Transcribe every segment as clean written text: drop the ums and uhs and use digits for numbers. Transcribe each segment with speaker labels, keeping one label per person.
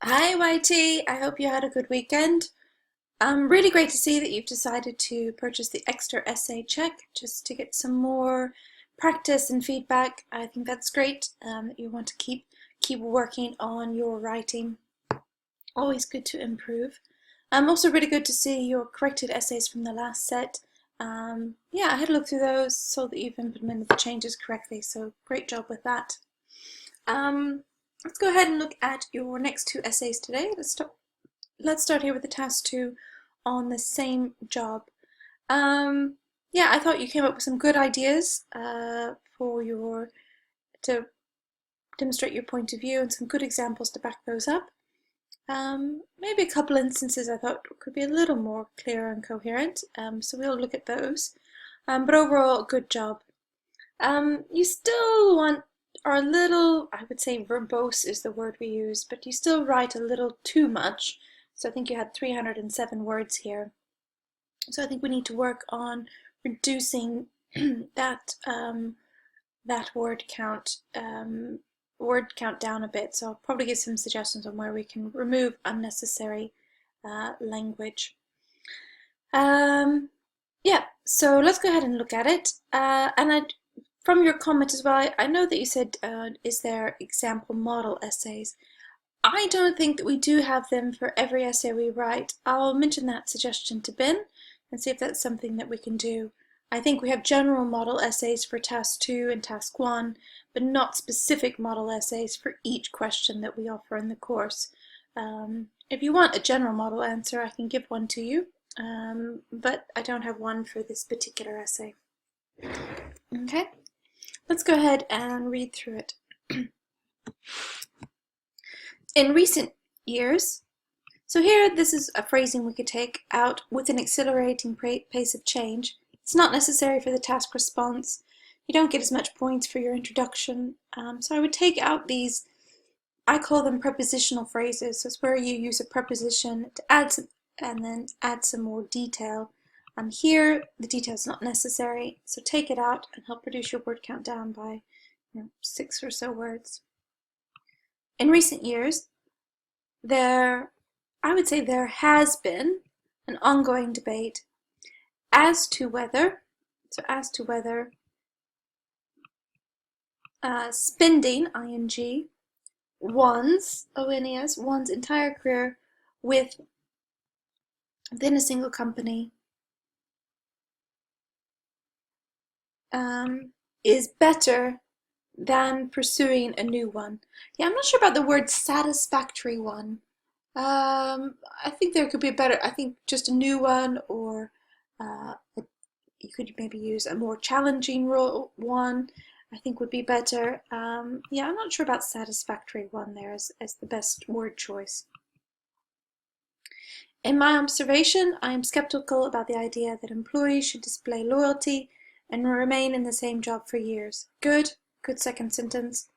Speaker 1: Hi, YT. I hope you had a good weekend. Really great to see that you've decided to purchase the extra essay check just to get some more practice and feedback. I think that's great that you want to keep working on your writing. Always good to improve. Also really good to see your corrected essays from the last set. Yeah, I had a look through those, saw that you've implemented the changes correctly, so great job with that. Um, let's go ahead and look at your next two essays today. Let's start here with the task 2 on the same job. Yeah, I thought you came up with some good ideas to demonstrate your point of view and some good examples to back those up. Maybe a couple instances I thought could be a little more clear and coherent, so we'll look at those. But overall, good job. You still are a little, I would say verbose is the word we use, but you still write a little too much. So I think you had 307 words here. So I think we need to work on reducing that that word count down a bit. So I'll probably give some suggestions on where we can remove unnecessary language. Yeah, so let's go ahead and look at it. From your comment as well, I know that you said, is there example model essays? I don't think that we do have them for every essay we write. I'll mention that suggestion to Ben and see if that's something that we can do. I think we have general model essays for task 2 and task 1, but not specific model essays for each question that we offer in the course. If you want a general model answer, I can give one to you, but I don't have one for this particular essay. Okay, let's go ahead and read through it. In recent years, so here this is a phrasing we could take out: with an accelerating pace of change. It's not necessary for the task response. You don't get as much points for your introduction. So I would take out these, I call them prepositional phrases. So it's where you use a preposition to add some, and then add some more detail. Here the detail is not necessary, so take it out and help reduce your word count down by 6 or so words. In recent years, I would say there has been an ongoing debate as to whether spending, ing, one's entire career within a single company is better than pursuing a new one. Yeah, I'm not sure about the word satisfactory one. I think there could be a better, I think just a new one, or you could maybe use a more challenging one, I think would be better. Yeah, I'm not sure about satisfactory one there as the best word choice. In my observation, I am skeptical about the idea that employees should display loyalty and remain in the same job for years. Good second sentence.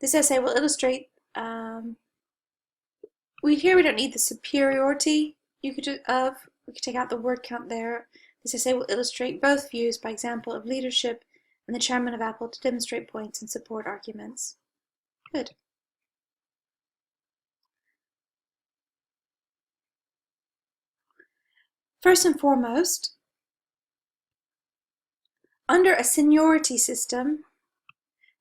Speaker 1: This essay will illustrate, we don't need the superiority we could take out the word count there. This essay will illustrate both views by example of leadership and the chairman of Apple to demonstrate points and support arguments. Good. First and foremost, under a seniority system,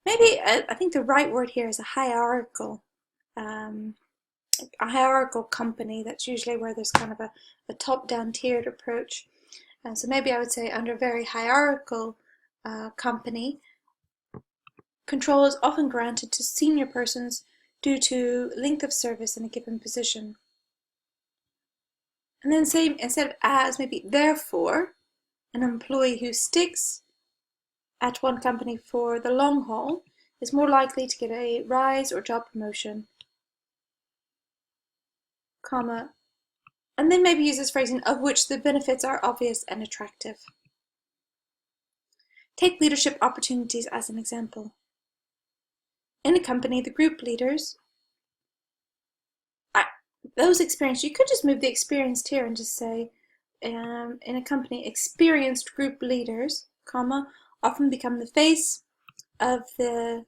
Speaker 1: maybe I think the right word here is a hierarchical company. That's usually where there's kind of a top-down tiered approach. So maybe I would say under a very hierarchical company, control is often granted to senior persons due to length of service in a given position. And then say, instead of as, maybe therefore, an employee who sticks at one company for the long haul is more likely to get a rise or job promotion, comma, and then maybe use this phrasing, of which the benefits are obvious and attractive. Take leadership opportunities as an example. In a company, the group leaders, those experienced, you could just move the experienced here and just say, in a company, experienced group leaders, comma, often become the face of the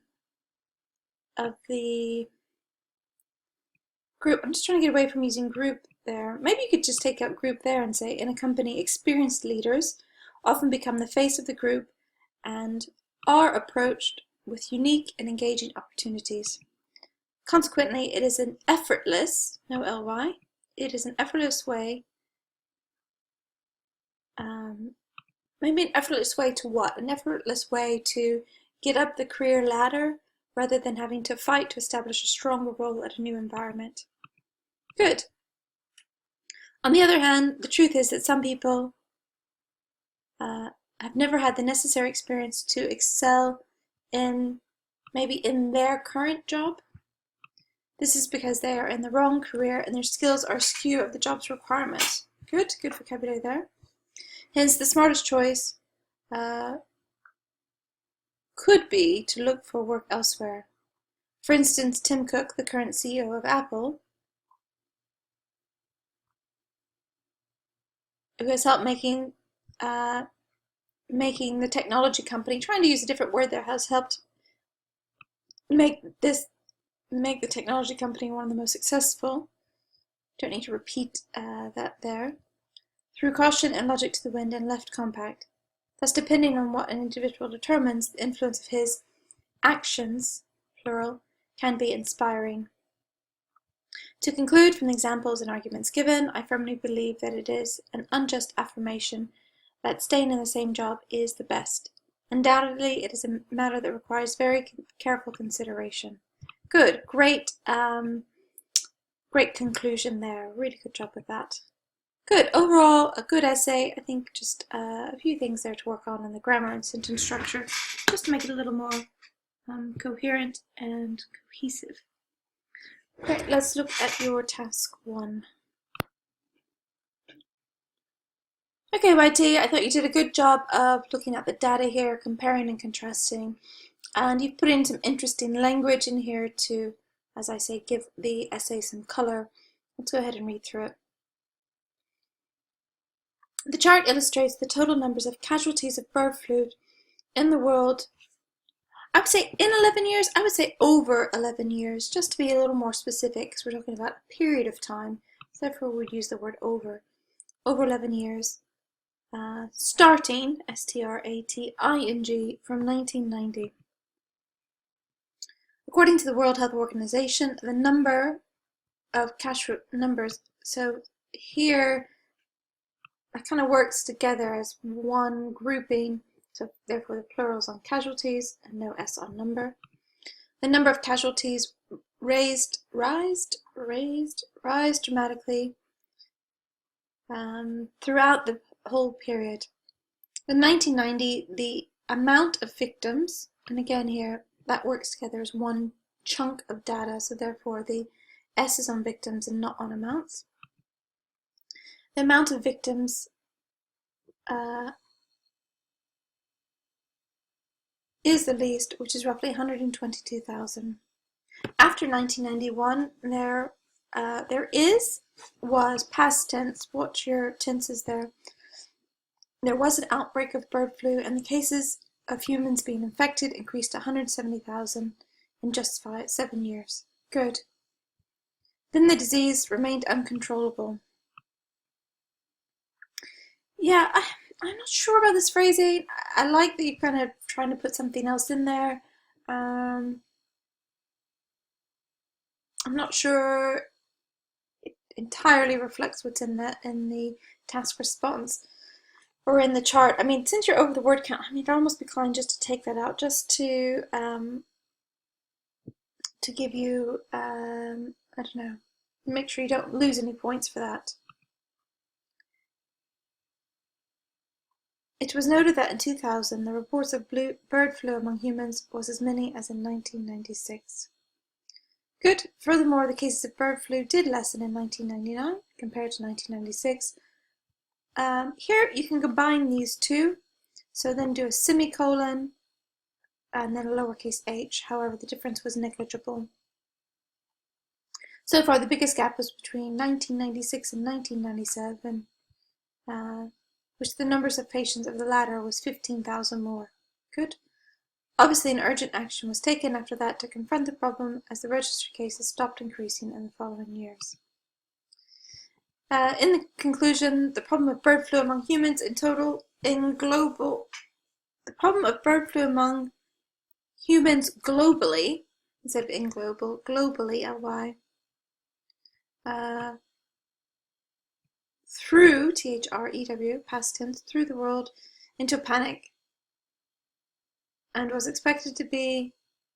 Speaker 1: Group, I'm just trying to get away from using group there. Maybe you could just take out group there and say, in a company, experienced leaders often become the face of the group and are approached with unique and engaging opportunities. Consequently, it is an effortless, no ly, it is an effortless way, maybe an effortless way to what? An effortless way to get up the career ladder rather than having to fight to establish a stronger role at a new environment. Good. On the other hand, the truth is that some people have never had the necessary experience to excel maybe in their current job. This is because they are in the wrong career and their skills are askew of the job's requirements. Good vocabulary there. Hence, the smartest choice could be to look for work elsewhere. For instance, Tim Cook, the current CEO of Apple, who has helped making the technology company, trying to use a different word there, has helped make the technology company one of the most successful. Don't need to repeat that there. Through caution and logic to the wind and left compact. Thus, depending on what an individual determines, the influence of his actions, plural, can be inspiring. To conclude from the examples and arguments given, I firmly believe that it is an unjust affirmation that staying in the same job is the best. Undoubtedly, it is a matter that requires very careful consideration. Good, great conclusion there. Really good job with that. Good, overall, a good essay. I think just a few things there to work on in the grammar and sentence structure, just to make it a little more coherent and cohesive. Okay, let's look at your task 1. Okay, YT, I thought you did a good job of looking at the data here, comparing and contrasting, and you've put in some interesting language in here to, as I say, give the essay some color. Let's go ahead and read through it. The chart illustrates the total numbers of casualties of bird flu in the world. I would say in 11 years, I would say over 11 years, just to be a little more specific, because we're talking about a period of time, so therefore we'd use the word over 11 years, starting, S-T-R-A-T-I-N-G, from 1990. According to the World Health Organization, the number of casualty numbers, so here that kind of works together as one grouping, so therefore the plurals on casualties and no S on number. The number of casualties rise dramatically throughout the whole period. In 1990, the amount of victims, and again here that works together as one chunk of data, so therefore the S is on victims and not on amounts. The amount of victims is the least, which is roughly 122,000. After 1991, there was past tense, watch your tenses there. There was an outbreak of bird flu, and the cases of humans being infected increased to 170,000 in just 7 years. Good. Then the disease remained uncontrollable. Yeah, I'm not sure about this phrasing. I like that you're kind of trying to put something else in there. I'm not sure it entirely reflects what's in the task response or in the chart. I mean, since you're over the word count, I mean, I'd almost be inclined just to take that out, just to give you, I don't know, make sure you don't lose any points for that. It was noted that in 2000, the reports of bird flu among humans was as many as in 1996. Good. Furthermore, the cases of bird flu did lessen in 1999 compared to 1996. Here you can combine these two, so then do a semicolon and then a lowercase h. However, the difference was negligible. So far, the biggest gap was between 1996 and 1997, which the numbers of patients of the latter was 15,000 more. Good. Obviously, an urgent action was taken after that to confront the problem, as the registered cases stopped increasing in the following years. In the conclusion, the problem of bird flu among humans the problem of bird flu among humans globally, instead of in global, globally, ly, threw, threw, past tense, through the world into a panic, and was expected to be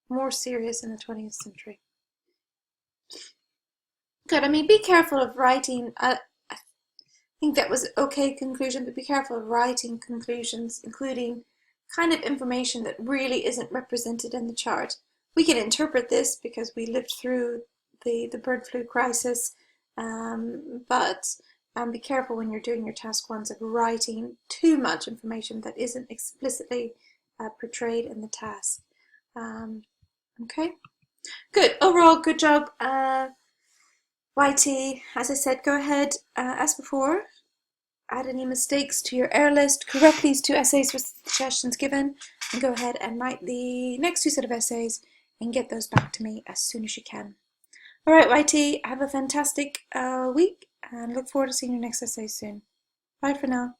Speaker 1: more serious in the 20th century. Good. I mean, be careful of writing. I think that was an okay conclusion, but be careful of writing conclusions, including kind of information that really isn't represented in the chart. We can interpret this because we lived through the bird flu crisis, but be careful when you're doing your task ones of writing too much information that isn't explicitly portrayed in the task. Okay, good. Overall, good job. YT, as I said, go ahead, as before, add any mistakes to your error list, correct these 2 essays with suggestions given, and go ahead and write the next 2 set of essays and get those back to me as soon as you can. Alright, YT, have a fantastic week and look forward to seeing your next essay soon. Bye for now.